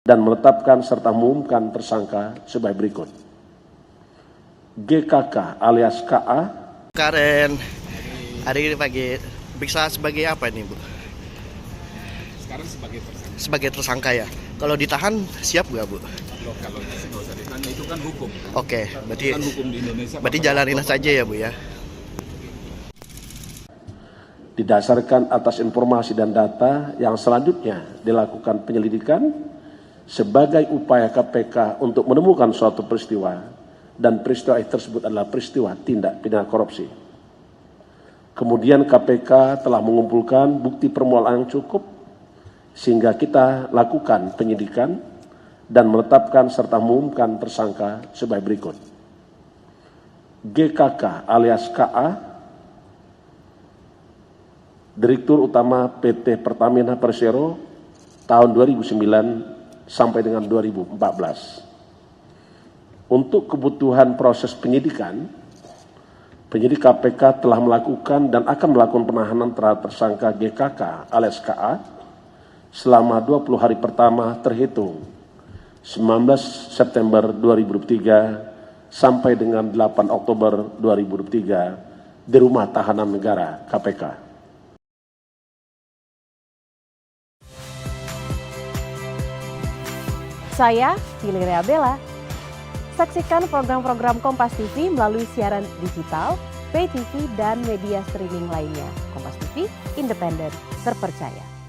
dan menetapkan serta mengumumkan tersangka sebagai berikut. GKK alias KA. Karen, hari ini pagi periksa sebagai apa ini, Bu? Sekarang sebagai tersangka. Sebagai tersangka ya. Kalau ditahan siap nggak, Bu? Kalau nggak usah ditanya, itu kan hukum. Oke, berarti kan hukum di Indonesia. berarti jalanin saja ya, Bu ya. Didasarkan atas informasi dan data yang selanjutnya dilakukan penyelidikan sebagai upaya KPK untuk menemukan suatu peristiwa dan peristiwa tersebut adalah peristiwa tindak pidana korupsi. Kemudian KPK telah mengumpulkan bukti permulaan yang cukup sehingga kita lakukan penyidikan dan menetapkan serta mengumumkan tersangka sebagai berikut. GKK alias KA, Direktur Utama PT Pertamina Persero tahun 2009 sampai dengan 2014. Untuk kebutuhan proses penyidikan, penyidik KPK telah melakukan dan akan melakukan penahanan terhadap tersangka GKK alias KA selama 20 hari pertama terhitung 19 September 2023 sampai dengan 8 Oktober 2023 di Rumah Tahanan Negara KPK. Saya Valeria Bella. Saksikan program-program Kompas TV melalui siaran digital, pay TV, dan media streaming lainnya. Kompas TV, independen, terpercaya.